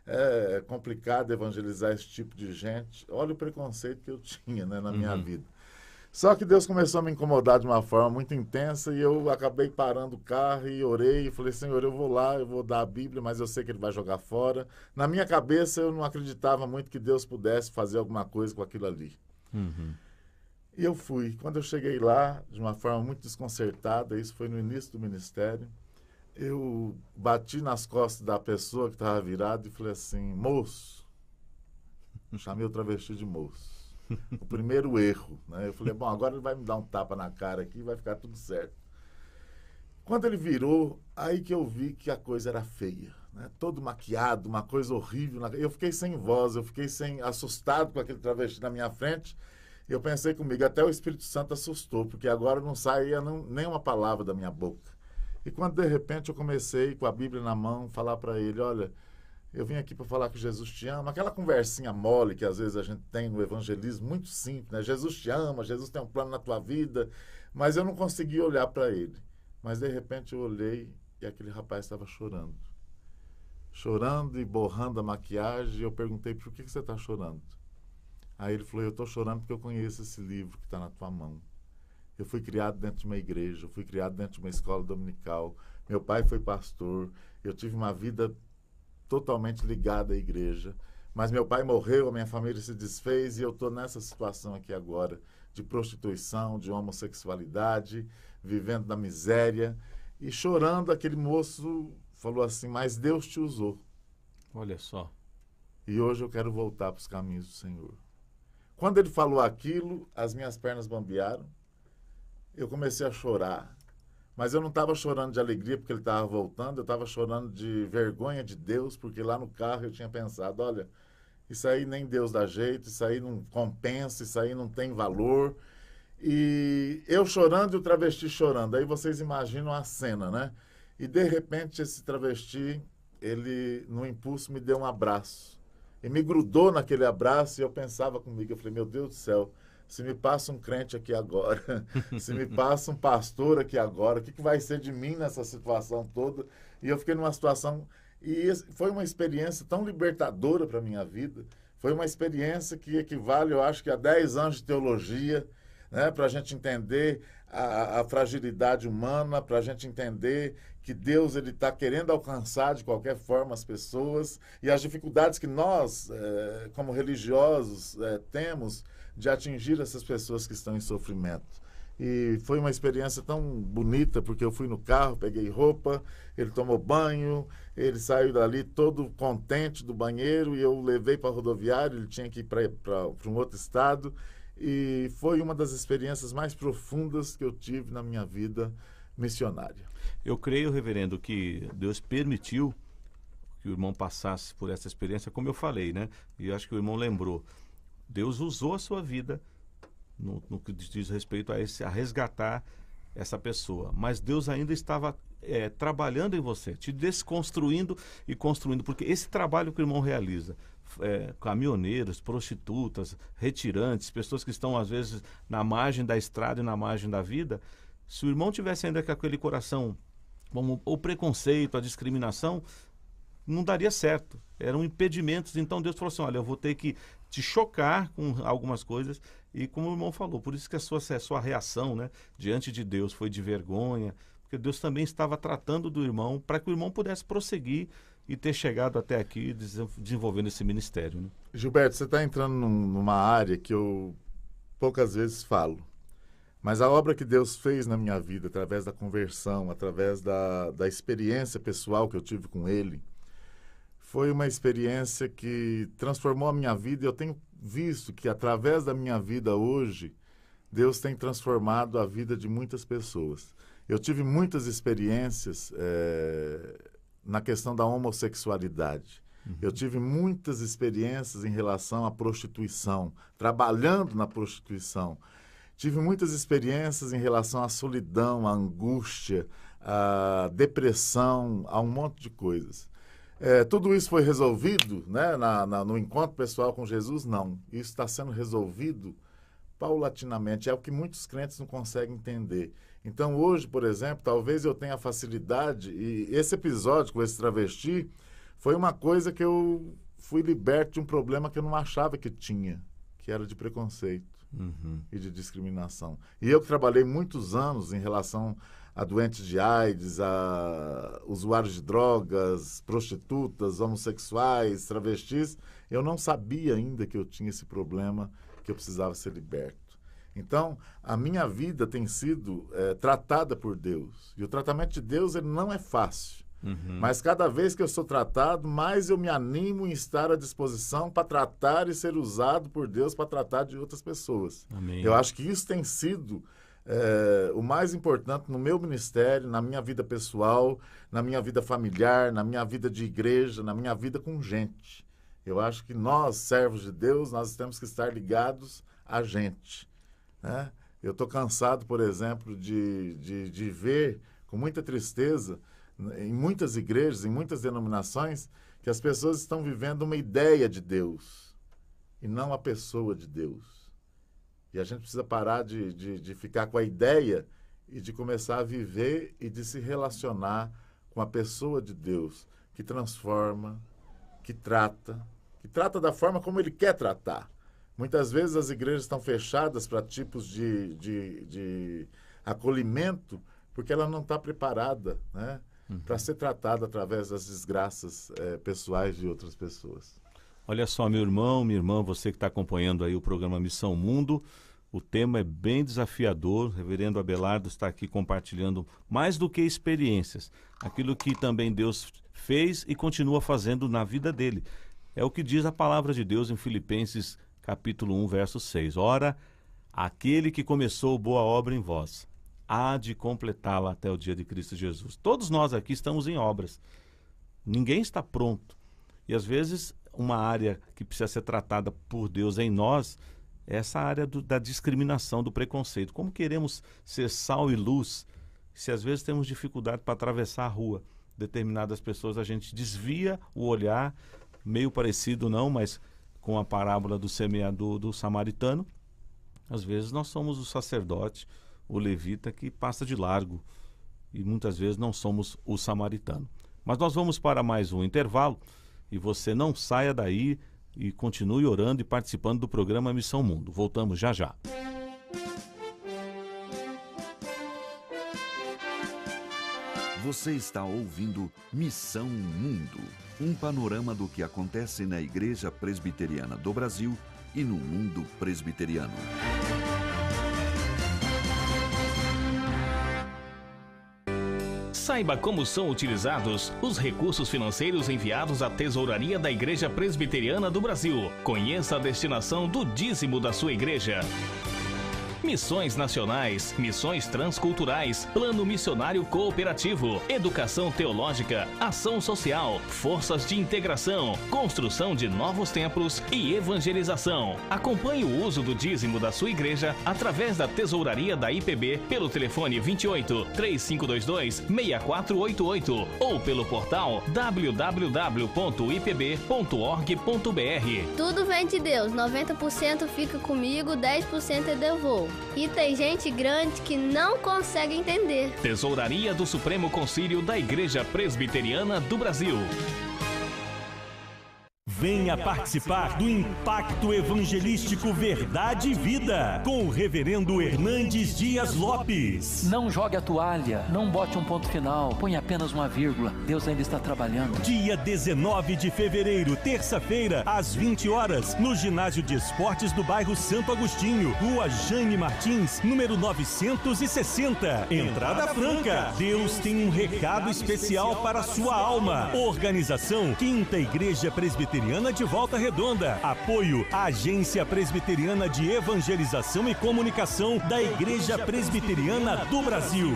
É complicado evangelizar esse tipo de gente. Olha o preconceito que eu tinha, né, na minha vida. Só que Deus começou a me incomodar de uma forma muito intensa e eu acabei parando o carro e orei e falei, Senhor, eu vou lá, eu vou dar a Bíblia, mas eu sei que Ele vai jogar fora. Na minha cabeça, eu não acreditava muito que Deus pudesse fazer alguma coisa com aquilo ali. E eu fui. Quando eu cheguei lá, de uma forma muito desconcertada, isso foi no início do ministério, eu bati nas costas da pessoa que estava virada e falei assim, moço. Chamei o travesti de moço. O primeiro erro, né? Eu falei, bom, agora ele vai me dar um tapa na cara aqui e vai ficar tudo certo. Quando ele virou, aí que eu vi que a coisa era feia, né? Todo maquiado, uma coisa horrível. Eu fiquei sem voz, eu fiquei assustado com aquele travesti na minha frente. Eu pensei comigo, até o Espírito Santo assustou, porque agora não saía nem uma palavra da minha boca. E quando, de repente, eu comecei, com a Bíblia na mão, falar para ele, olha, eu vim aqui para falar que Jesus te ama. Aquela conversinha mole que às vezes a gente tem no evangelismo, muito simples, né? Jesus te ama, Jesus tem um plano na tua vida. Mas eu não consegui olhar para ele. Mas, de repente, eu olhei e aquele rapaz estava chorando. Chorando e borrando a maquiagem. E eu perguntei, por que você está chorando? Aí ele falou, eu estou chorando porque eu conheço esse livro que está na tua mão. Eu fui criado dentro de uma igreja, eu fui criado dentro de uma escola dominical. Meu pai foi pastor, eu tive uma vida totalmente ligada à igreja. Mas meu pai morreu, a minha família se desfez e eu estou nessa situação aqui agora de prostituição, de homossexualidade, vivendo na miséria. E chorando, aquele moço falou assim, mas Deus te usou. Olha só. E hoje eu quero voltar para os caminhos do Senhor. Quando ele falou aquilo, as minhas pernas bambearam. Eu comecei a chorar, mas eu não estava chorando de alegria porque ele estava voltando, eu estava chorando de vergonha de Deus, porque lá no carro eu tinha pensado, olha, isso aí nem Deus dá jeito, isso aí não compensa, isso aí não tem valor. E eu chorando e o travesti chorando, aí vocês imaginam a cena, né? E de repente esse travesti, ele no impulso me deu um abraço, e me grudou naquele abraço e eu pensava comigo, eu falei, meu Deus do céu, se me passa um crente aqui agora, se me passa um pastor aqui agora, o que vai ser de mim nessa situação toda? E eu fiquei numa situação, e foi uma experiência tão libertadora para a minha vida, foi uma experiência que equivale, eu acho que a 10 anos de teologia, né, para a gente entender a fragilidade humana, para a gente entender que Deus ele está querendo alcançar de qualquer forma as pessoas e as dificuldades que nós, como religiosos, temos de atingir essas pessoas que estão em sofrimento. E foi uma experiência tão bonita, porque eu fui no carro, peguei roupa, ele tomou banho, ele saiu dali todo contente do banheiro e eu levei para a rodoviária, ele tinha que ir para um outro estado. E foi uma das experiências mais profundas que eu tive na minha vida missionária. Eu creio, reverendo, que Deus permitiu que o irmão passasse por essa experiência, como eu falei, né? E acho que o irmão lembrou. Deus usou a sua vida no que diz respeito a resgatar essa pessoa. Mas Deus ainda estava trabalhando em você, te desconstruindo e construindo. Porque esse trabalho que o irmão realiza, caminhoneiros, prostitutas, retirantes, pessoas que estão às vezes na margem da estrada e na margem da vida, se o irmão tivesse ainda com aquele coração, como o preconceito, a discriminação, não daria certo. Eram impedimentos. Então Deus falou assim, olha, eu vou ter que te chocar com algumas coisas. E como o irmão falou, por isso que a sua reação, né, diante de Deus foi de vergonha, porque Deus também estava tratando do irmão para que o irmão pudesse prosseguir e ter chegado até aqui desenvolvendo esse ministério. Né? Gilberto, você está entrando numa área que eu poucas vezes falo. Mas a obra que Deus fez na minha vida, através da conversão, através da experiência pessoal que eu tive com Ele, foi uma experiência que transformou a minha vida. E eu tenho visto que, através da minha vida hoje, Deus tem transformado a vida de muitas pessoas. Eu tive muitas experiências na questão da homossexualidade. Eu tive muitas experiências em relação à prostituição, trabalhando na prostituição. Tive muitas experiências em relação à solidão, à angústia, à depressão, a um monte de coisas. Tudo isso foi resolvido, né, no encontro pessoal com Jesus? Não. Isso está sendo resolvido paulatinamente. É o que muitos crentes não conseguem entender. Então, hoje, por exemplo, talvez eu tenha facilidade, e esse episódio com esse travesti foi uma coisa que eu fui liberto de um problema que eu não achava que tinha, que era de preconceito. E de discriminação. E eu que trabalhei muitos anos em relação a doentes de AIDS, a usuários de drogas, prostitutas, homossexuais, travestis, eu não sabia ainda que eu tinha esse problema, que eu precisava ser liberto. Então, a minha vida tem sido tratada por Deus. E o tratamento de Deus ele não é fácil. Mas cada vez que eu sou tratado, mais eu me animo em estar à disposição para tratar e ser usado por Deus para tratar de outras pessoas. Amém. Eu acho que isso tem sido o mais importante no meu ministério, na minha vida pessoal, na minha vida familiar, na minha vida de igreja, na minha vida com gente. Eu acho que nós, servos de Deus, nós temos que estar ligados a gente. Né? Eu estou cansado, por exemplo, de ver com muita tristeza em muitas igrejas, em muitas denominações, que as pessoas estão vivendo uma ideia de Deus e não a pessoa de Deus. E a gente precisa parar de ficar com a ideia e de começar a viver e de se relacionar com a pessoa de Deus, que transforma, que trata da forma como Ele quer tratar. Muitas vezes as igrejas estão fechadas para tipos de acolhimento porque ela não está preparada, né? Para ser tratada através das desgraças pessoais de outras pessoas. Olha só, meu irmão, minha irmã, você que está acompanhando aí o programa Missão Mundo, o tema é bem desafiador. O reverendo Abelardo está aqui compartilhando mais do que experiências, aquilo que também Deus fez e continua fazendo na vida dele. É o que diz a palavra de Deus em Filipenses capítulo 1, verso 6. Ora, aquele que começou boa obra em vós, há de completá-la até o dia de Cristo Jesus. Todos nós aqui estamos em obras. Ninguém está pronto. E às vezes uma área que precisa ser tratada por Deus em nós é essa área da discriminação, do preconceito. Como queremos ser sal e luz se às vezes temos dificuldade para atravessar a rua? Determinadas pessoas a gente desvia o olhar, meio parecido não, mas com a parábola do semeador do samaritano. Às vezes nós somos o sacerdote, o levita que passa de largo e muitas vezes não somos o samaritano. Mas nós vamos para mais um intervalo e você não saia daí e continue orando e participando do programa Missão Mundo. Voltamos já já. Você está ouvindo Missão Mundo, um panorama do que acontece na Igreja Presbiteriana do Brasil e no mundo presbiteriano. Saiba como são utilizados os recursos financeiros enviados à Tesouraria da Igreja Presbiteriana do Brasil. Conheça a destinação do dízimo da sua igreja. Missões nacionais, missões transculturais, plano missionário cooperativo, educação teológica, ação social, forças de integração, construção de novos templos e evangelização. Acompanhe o uso do dízimo da sua igreja através da Tesouraria da IPB pelo telefone 28 3522 6488 ou pelo portal www.ipb.org.br. Tudo vem de Deus, 90% fica comigo, 10% eu devolvo. E tem gente grande que não consegue entender. Tesouraria do Supremo Concílio da Igreja Presbiteriana do Brasil. Venha participar do Impacto Evangelístico Verdade e Vida, com o reverendo Hernandes Dias Lopes. Não jogue a toalha, não bote um ponto final, põe apenas uma vírgula. Deus ainda está trabalhando. Dia 19 de fevereiro, terça-feira, às 20 horas, no Ginásio de Esportes do bairro Santo Agostinho, Rua Jane Martins, número 960. Entrada franca. Deus tem um recado especial para a sua alma. Organização Quinta Igreja Presbiteriana de Volta Redonda. Apoio à Agência Presbiteriana de Evangelização e Comunicação da Igreja Presbiteriana do Brasil.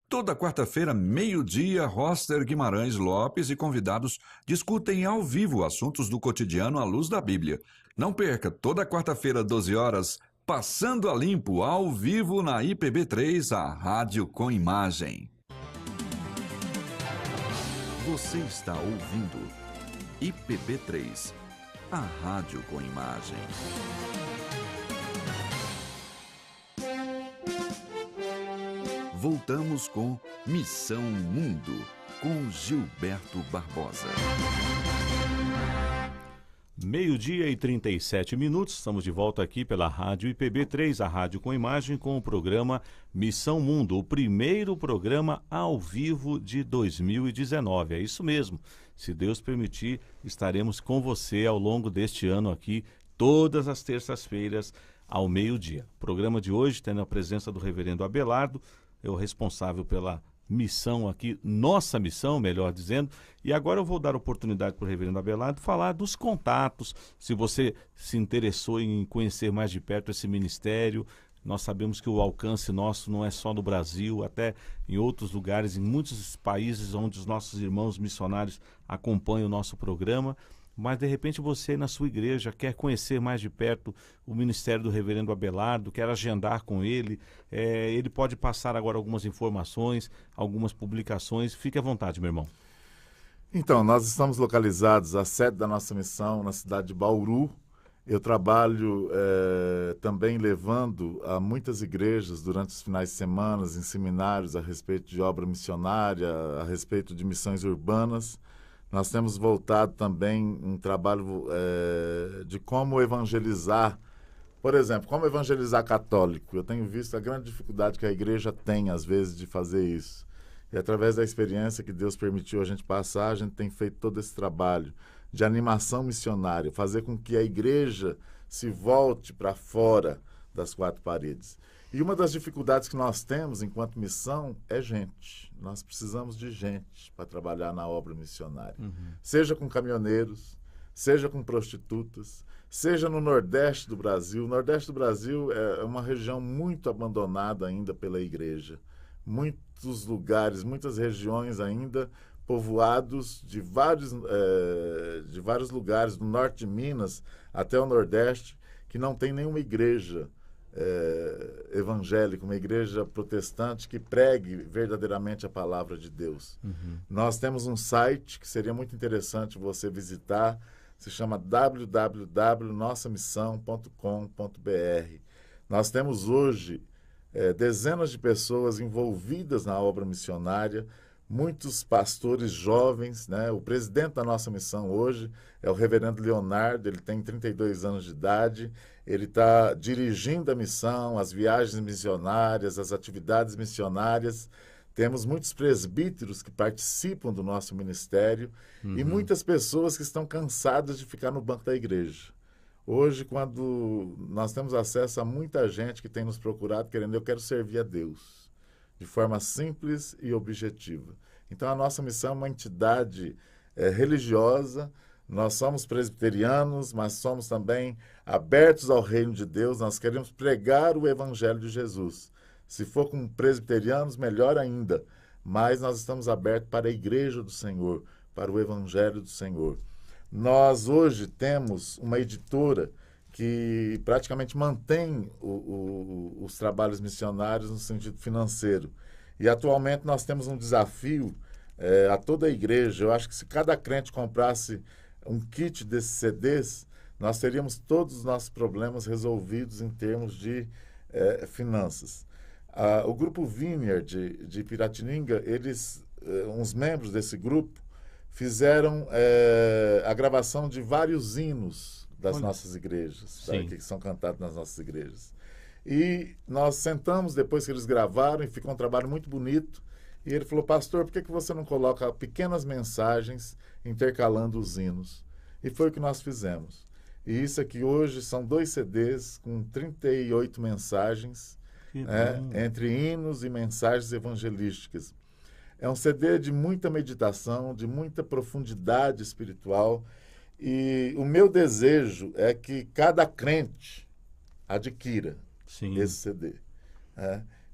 Toda quarta-feira, meio-dia, Roster Guimarães Lopes e convidados discutem ao vivo assuntos do cotidiano à luz da Bíblia. Não perca, toda quarta-feira, 12 horas, Passando a Limpo, ao vivo na IPB3, a rádio com imagem. Você está ouvindo IPB3, a rádio com imagem. Voltamos com Missão Mundo, com Gilberto Barbosa. Meio-dia e 37 minutos, estamos de volta aqui pela rádio IPB3, a rádio com imagem, com o programa Missão Mundo, o primeiro programa ao vivo de 2019. É isso mesmo. Se Deus permitir, estaremos com você ao longo deste ano aqui, todas as terças-feiras, ao meio-dia. O programa de hoje tem a presença do reverendo Abelardo, é o responsável pela missão aqui, nossa missão, melhor dizendo. E agora eu vou dar oportunidade para o reverendo Abelardo falar dos contatos, se você se interessou em conhecer mais de perto esse ministério. Nós sabemos que o alcance nosso não é só no Brasil, até em outros lugares, em muitos países onde os nossos irmãos missionários acompanham o nosso programa, mas de repente você na sua igreja quer conhecer mais de perto o ministério do reverendo Abelardo, quer agendar com ele, ele pode passar agora algumas informações, algumas publicações. Fique à vontade, meu irmão. Então, nós estamos localizados, a sede da nossa missão, na cidade de Bauru. Eu trabalho também levando a muitas igrejas durante os finais de semana, em seminários a respeito de obra missionária, a respeito de missões urbanas. Nós temos voltado também um trabalho de como evangelizar, por exemplo, como evangelizar católico. Eu tenho visto a grande dificuldade que a igreja tem, às vezes, de fazer isso. E através da experiência que Deus permitiu a gente passar, a gente tem feito todo esse trabalho de animação missionária, fazer com que a igreja se volte para fora das quatro paredes. E uma das dificuldades que nós temos enquanto missão é gente. Nós precisamos de gente para trabalhar na obra missionária. Seja com caminhoneiros, seja com prostitutas, seja no Nordeste do Brasil. O Nordeste do Brasil é uma região muito abandonada ainda pela igreja. Muitos lugares, muitas regiões ainda povoados de vários lugares, do norte de Minas até o Nordeste, que não tem nenhuma igreja evangélica, uma igreja protestante que pregue verdadeiramente a palavra de Deus. Nós temos um site que seria muito interessante você visitar, se chama www.nossamissão.com.br. Nós temos hoje dezenas de pessoas envolvidas na obra missionária, muitos pastores jovens, né? O presidente da nossa missão hoje é o reverendo Leonardo, ele tem 32 anos de idade, ele está dirigindo a missão, as viagens missionárias, as atividades missionárias temos muitos presbíteros que participam do nosso ministério e muitas pessoas que estão cansadas de ficar no banco da igreja. Hoje, quando nós temos acesso a muita gente que tem nos procurado querendo, eu quero servir a Deus, de forma simples e objetiva. Então, a nossa missão é uma entidade religiosa. Nós somos presbiterianos, mas somos também abertos ao reino de Deus. Nós queremos pregar o evangelho de Jesus. Se for com presbiterianos, melhor ainda. Mas nós estamos abertos para a igreja do Senhor, para o evangelho do Senhor. Nós hoje temos uma editora que praticamente mantém os trabalhos missionários no sentido financeiro. E atualmente nós temos um desafio a toda a igreja. Eu acho que se cada crente comprasse um kit desses CDs, nós teríamos todos os nossos problemas resolvidos em termos de finanças. O grupo Vineyard de Piratininga, uns membros desse grupo, fizeram a gravação de vários hinos das nossas igrejas, que são cantados nas nossas igrejas. E nós sentamos depois que eles gravaram, e ficou um trabalho muito bonito. E ele falou: pastor, por que você não coloca pequenas mensagens intercalando os hinos? E foi o que nós fizemos. E isso aqui hoje são 2 CDs com 38 mensagens, entre hinos e mensagens evangelísticas. É um CD de muita meditação, de muita profundidade espiritual. E o meu desejo é que cada crente adquira esse CD.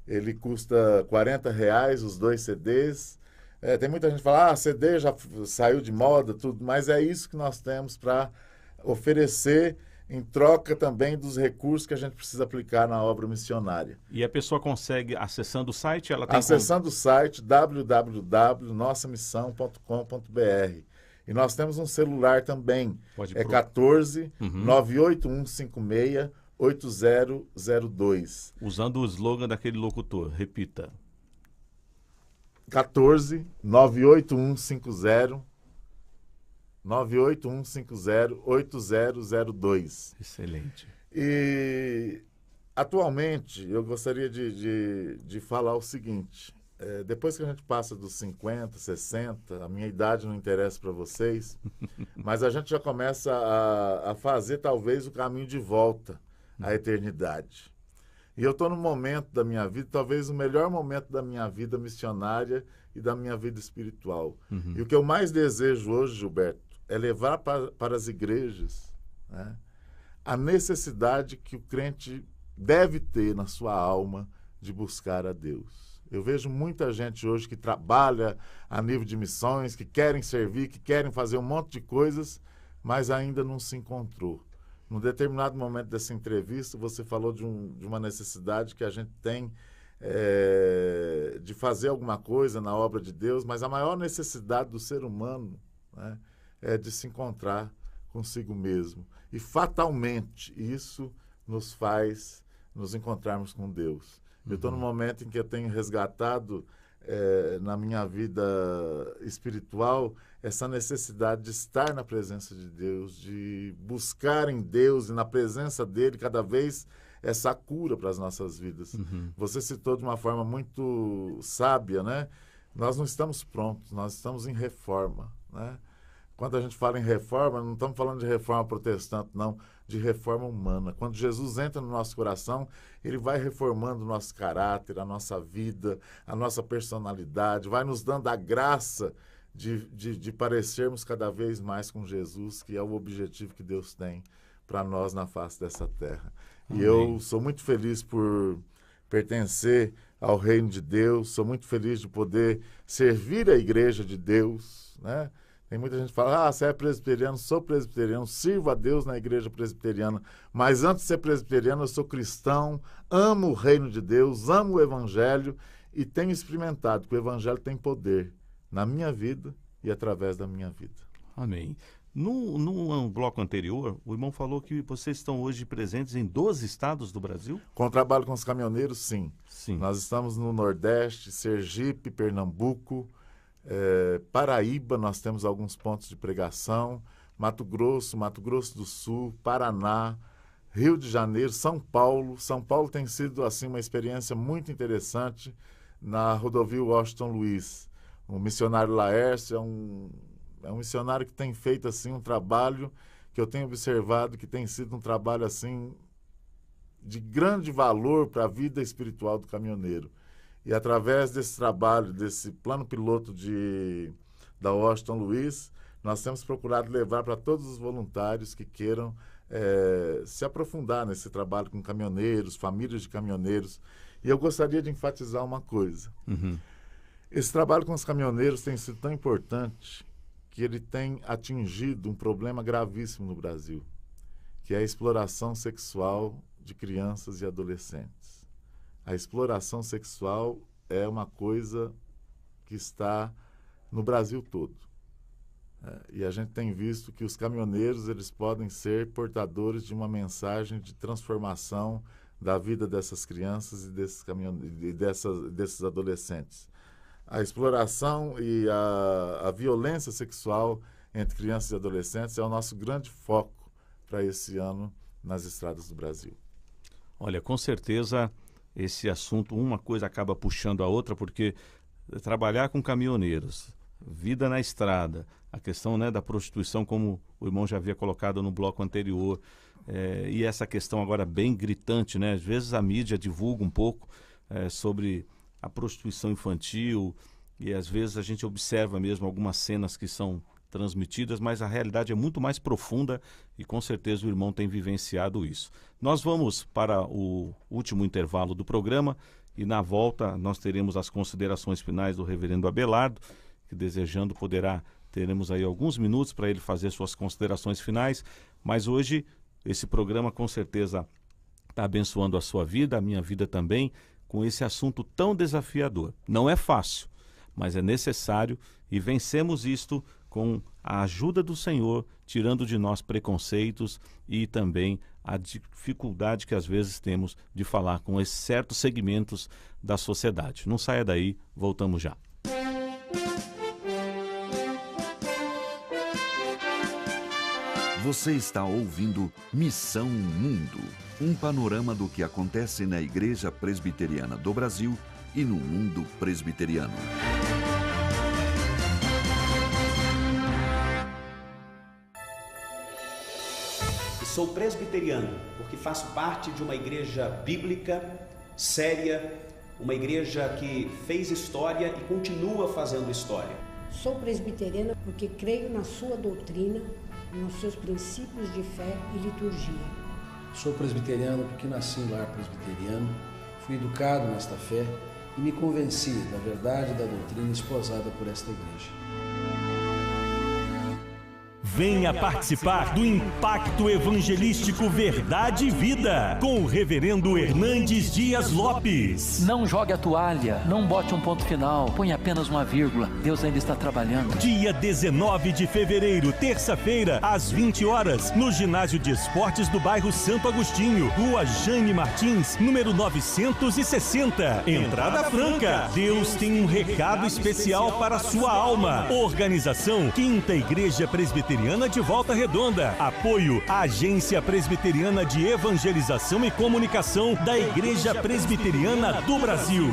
Ele custa R$40, os 2 CDs. Tem muita gente que fala, CD já saiu de moda, tudo, mas é isso que nós temos para oferecer em troca também dos recursos que a gente precisa aplicar na obra missionária. E a pessoa consegue, acessando o site, acessando o site www.nossamissão.com.br. E nós temos um celular também. 14 981 56 8002. Usando o slogan daquele locutor, repita. 14 981 50 8002. Excelente. E atualmente eu gostaria de falar o seguinte: depois que a gente passa dos 50, 60, a minha idade não interessa para vocês, mas a gente já começa a fazer talvez o caminho de volta à eternidade. E eu estou num momento da minha vida, talvez o melhor momento da minha vida missionária e da minha vida espiritual. E o que eu mais desejo hoje, Gilberto, é levar para as igrejas, né, a necessidade que o crente deve ter na sua alma de buscar a Deus. Eu vejo muita gente hoje que trabalha a nível de missões, que querem servir, que querem fazer um monte de coisas, mas ainda não se encontrou. Num determinado momento dessa entrevista, você falou de uma necessidade que a gente tem de fazer alguma coisa na obra de Deus, mas a maior necessidade do ser humano, né, é de se encontrar consigo mesmo. E fatalmente isso nos faz nos encontrarmos com Deus. Eu estou num momento em que eu tenho resgatado na minha vida espiritual essa necessidade de estar na presença de Deus, de buscar em Deus e na presença dele cada vez essa cura para as nossas vidas. Você citou de uma forma muito sábia, né? Nós não estamos prontos, nós estamos em reforma, né? Quando a gente fala em reforma, não estamos falando de reforma protestante, não, de reforma humana. Quando Jesus entra no nosso coração, ele vai reformando o nosso caráter, a nossa vida, a nossa personalidade, vai nos dando a graça de parecermos cada vez mais com Jesus, que é o objetivo que Deus tem para nós na face dessa terra. Amém. E eu sou muito feliz por pertencer ao reino de Deus, sou muito feliz de poder servir a igreja de Deus, né? Tem muita gente que fala, você é presbiteriano, sou presbiteriano, sirvo a Deus na igreja presbiteriana, mas antes de ser presbiteriano eu sou cristão, amo o reino de Deus, amo o evangelho e tenho experimentado que o evangelho tem poder na minha vida e através da minha vida. Amém. No bloco anterior, o irmão falou que vocês estão hoje presentes em 12 estados do Brasil? Com o trabalho com os caminhoneiros, sim. Nós estamos no Nordeste, Sergipe, Pernambuco, Paraíba, nós temos alguns pontos de pregação, Mato Grosso do Sul, Paraná, Rio de Janeiro, São Paulo. São Paulo tem sido assim uma experiência muito interessante. na rodovia Washington Luiz. O missionário Laércio é um missionário que tem feito assim um trabalho que eu tenho observado que tem sido um trabalho assim de grande valor para a vida espiritual do caminhoneiro. E através desse trabalho, desse plano piloto da Washington Luiz, nós temos procurado levar para todos os voluntários que queiram se aprofundar nesse trabalho com caminhoneiros, famílias de caminhoneiros. E eu gostaria de enfatizar uma coisa. Esse trabalho com os caminhoneiros tem sido tão importante que ele tem atingido um problema gravíssimo no Brasil, que é a exploração sexual de crianças e adolescentes. A exploração sexual é uma coisa que está no Brasil todo. E a gente tem visto que os caminhoneiros eles podem ser portadores de uma mensagem de transformação da vida dessas crianças e desses adolescentes. A exploração e a violência sexual entre crianças e adolescentes é o nosso grande foco para esse ano nas estradas do Brasil. Olha, com certeza esse assunto, uma coisa acaba puxando a outra, porque trabalhar com caminhoneiros, vida na estrada, a questão, né, da prostituição, como o irmão já havia colocado no bloco anterior, e essa questão agora bem gritante, né? Às vezes a mídia divulga um pouco sobre a prostituição infantil e às vezes a gente observa mesmo algumas cenas que são transmitidas, mas a realidade é muito mais profunda e com certeza o irmão tem vivenciado isso. Nós vamos para o último intervalo do programa e na volta nós teremos as considerações finais do reverendo Abelardo, que desejando teremos aí alguns minutos para ele fazer suas considerações finais, mas hoje esse programa com certeza está abençoando a sua vida, a minha vida também, com esse assunto tão desafiador. Não é fácil, mas é necessário e vencemos isto com a ajuda do Senhor, tirando de nós preconceitos e também a dificuldade que às vezes temos de falar com esses certos segmentos da sociedade. Não saia daí, voltamos já. Você está ouvindo Missão Mundo, um panorama do que acontece na Igreja Presbiteriana do Brasil e no mundo presbiteriano. Sou presbiteriano porque faço parte de uma igreja bíblica, séria, uma igreja que fez história e continua fazendo história. Sou presbiteriana porque creio na sua doutrina, nos seus princípios de fé e liturgia. Sou presbiteriano porque nasci em lar presbiteriano, fui educado nesta fé e me convenci da verdade da doutrina esposada por esta igreja. Venha participar do Impacto Evangelístico Verdade e Vida, com o reverendo Hernandes Dias Lopes. Não jogue a toalha, não bote um ponto final, põe apenas uma vírgula. Deus ainda está trabalhando. Dia 19 de fevereiro, terça-feira, às 20 horas, no Ginásio de Esportes do bairro Santo Agostinho, Rua Jane Martins, número 960. Entrada franca. Deus tem um recado especial para a sua alma. Organização Quinta Igreja Presbiteriana de Volta Redonda. Apoio à Agência Presbiteriana de Evangelização e Comunicação da Igreja Presbiteriana do Brasil.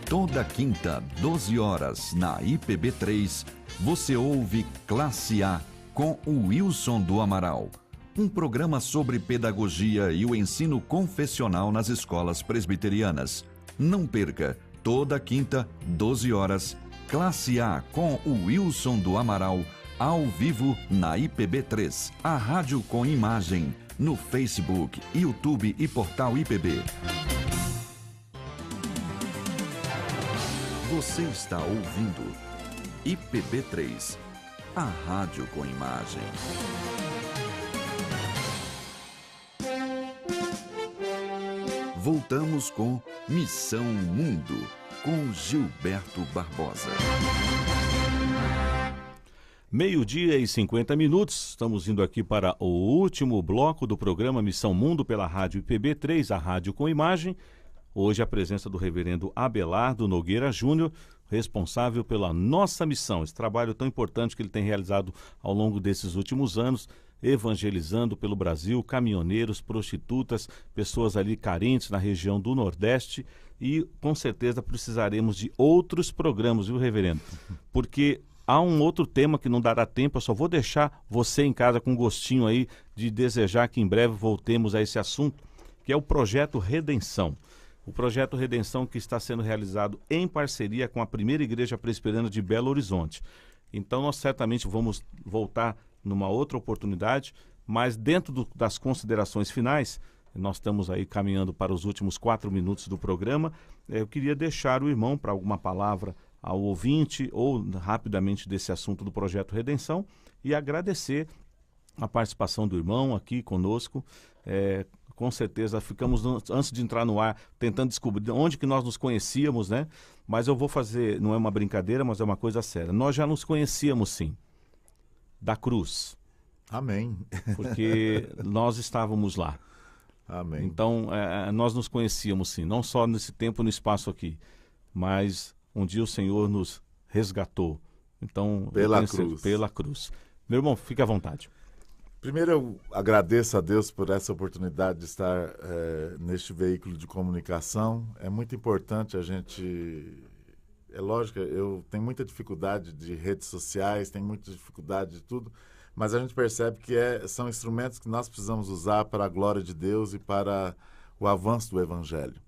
Toda quinta, 12 horas, na IPB3, você ouve Classe A com o Wilson do Amaral. Um programa sobre pedagogia e o ensino confessional nas escolas presbiterianas. Não perca, toda quinta, 12 horas, Classe A com o Wilson do Amaral, ao vivo na IPB3, a rádio com imagem, no Facebook, YouTube e portal IPB. Você está ouvindo IPB3, a rádio com imagem. Voltamos com Missão Mundo, com Gilberto Barbosa. 12h50, estamos indo aqui para o último bloco do programa Missão Mundo pela Rádio IPB3, a rádio com imagem. Hoje a presença do reverendo Abelardo Nogueira Júnior, responsável pela nossa missão, esse trabalho tão importante que ele tem realizado ao longo desses últimos anos, evangelizando pelo Brasil, caminhoneiros, prostitutas, pessoas ali carentes na região do Nordeste. e com certeza precisaremos de outros programas, viu, reverendo? Porque há um outro tema que não dará tempo, eu só vou deixar você em casa com gostinho aí de desejar que em breve voltemos a esse assunto, que é o Projeto Redenção. O Projeto Redenção que está sendo realizado em parceria com a Primeira Igreja Presbiteriana de Belo Horizonte. Então nós certamente vamos voltar numa outra oportunidade, mas dentro das considerações finais, nós estamos aí caminhando para os últimos 4 minutos do programa, eu queria deixar o irmão para alguma palavra ao ouvinte ou rapidamente desse assunto do Projeto Redenção e agradecer a participação do irmão aqui conosco. Com certeza ficamos, antes de entrar no ar, tentando descobrir onde que nós nos conhecíamos, né? Mas eu vou fazer, não é uma brincadeira, mas é uma coisa séria. Nós já nos conhecíamos, sim, da cruz. Amém. Porque nós estávamos lá. Amém. Então, nós nos conhecíamos, sim, não só nesse tempo, no espaço aqui, mas um dia o Senhor nos resgatou. Então, pela cruz. Pela cruz. Meu irmão, fique à vontade. Primeiro, eu agradeço a Deus por essa oportunidade de estar neste veículo de comunicação. É muito importante a gente... É lógico, eu tenho muita dificuldade de redes sociais, tenho muita dificuldade de tudo, mas a gente percebe que são instrumentos que nós precisamos usar para a glória de Deus e para o avanço do Evangelho.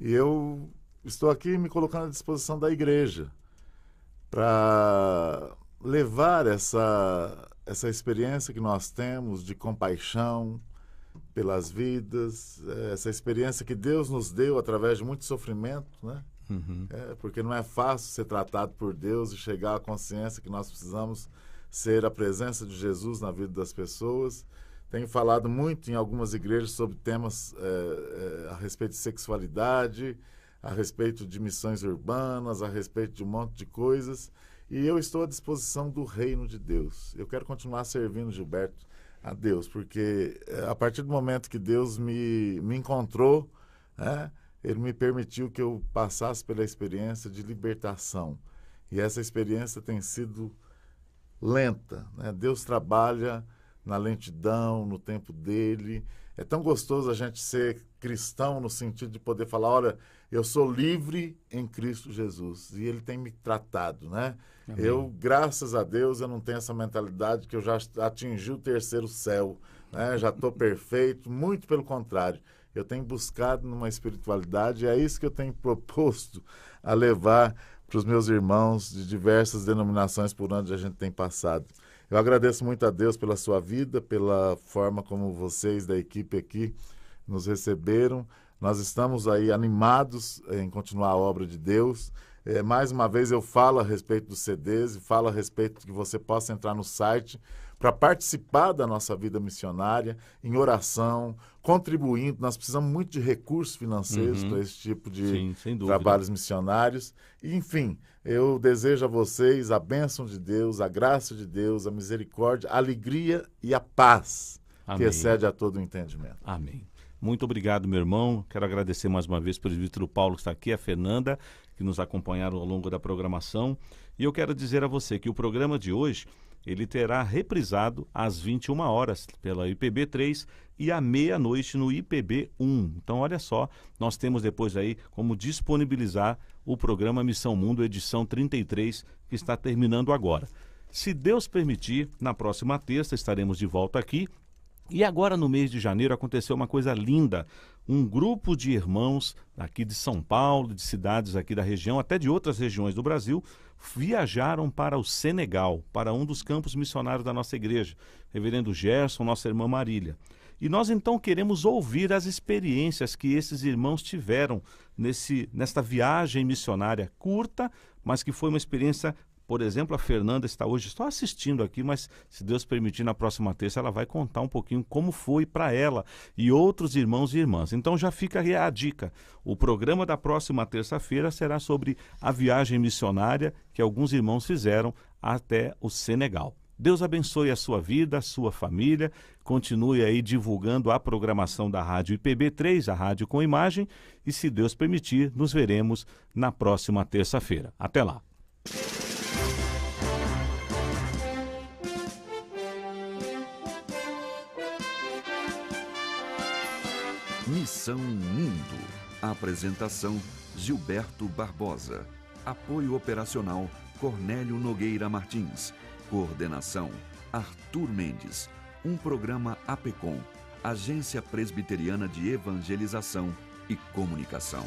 E eu estou aqui me colocando à disposição da igreja para levar essa experiência que nós temos de compaixão pelas vidas, essa experiência que Deus nos deu através de muito sofrimento, né? Uhum. Porque não é fácil ser tratado por Deus e chegar à consciência que nós precisamos ser a presença de Jesus na vida das pessoas. Tenho falado muito em algumas igrejas sobre temas a respeito de sexualidade, a respeito de missões urbanas, a respeito de um monte de coisas. E eu estou à disposição do reino de Deus. Eu quero continuar servindo, Gilberto, a Deus, porque a partir do momento que Deus me encontrou, Ele me permitiu que eu passasse pela experiência de libertação. E essa experiência tem sido lenta, né? Deus trabalha na lentidão, no tempo dele. É tão gostoso a gente ser cristão no sentido de poder falar, olha, eu sou livre em Cristo Jesus. E Ele tem me tratado, né? Amém. Eu, graças a Deus, eu não tenho essa mentalidade que eu já atingi o terceiro céu, né? Já estou perfeito, muito pelo contrário. Eu tenho buscado numa espiritualidade, e é isso que eu tenho proposto a levar para os meus irmãos de diversas denominações por onde a gente tem passado. Eu agradeço muito a Deus pela sua vida, pela forma como vocês da equipe aqui nos receberam. Nós estamos aí animados em continuar a obra de Deus. Mais uma vez eu falo a respeito dos CDs e falo a respeito de que você possa entrar no site para participar da nossa vida missionária, em oração, contribuindo. Nós precisamos muito de recursos financeiros para esse tipo de trabalhos missionários. E, enfim, eu desejo a vocês a bênção de Deus, a graça de Deus, a misericórdia, a alegria e a paz. Amém. Que excede a todo o entendimento. Amém. Muito obrigado, meu irmão. Quero agradecer mais uma vez pelo presbítero Paulo que está aqui, a Fernanda, que nos acompanharam ao longo da programação. E eu quero dizer a você que o programa de hoje, ele terá reprisado às 21 horas pela IPB3 e à meia-noite no IPB1. Então, olha só, nós temos depois aí como disponibilizar o programa Missão Mundo, edição 33, que está terminando agora. Se Deus permitir, na próxima terça estaremos de volta aqui. E agora, no mês de janeiro, aconteceu uma coisa linda. Um grupo de irmãos aqui de São Paulo, de cidades aqui da região, até de outras regiões do Brasil, viajaram para o Senegal, para um dos campos missionários da nossa igreja, reverendo Gerson, nossa irmã Marília. E nós então queremos ouvir as experiências que esses irmãos tiveram nesta viagem missionária curta, mas que foi uma experiência. Por exemplo, a Fernanda está hoje só assistindo aqui, mas se Deus permitir, na próxima terça ela vai contar um pouquinho como foi para ela e outros irmãos e irmãs. Então já fica aí a dica. O programa da próxima terça-feira será sobre a viagem missionária que alguns irmãos fizeram até o Senegal. Deus abençoe a sua vida, a sua família. Continue aí divulgando a programação da Rádio IPB3, a rádio com imagem. E se Deus permitir, nos veremos na próxima terça-feira. Até lá. Missão Mundo. Apresentação: Gilberto Barbosa. Apoio operacional: Cornélio Nogueira Martins. Coordenação: Arthur Mendes. Um programa APECOM, Agência Presbiteriana de Evangelização e Comunicação.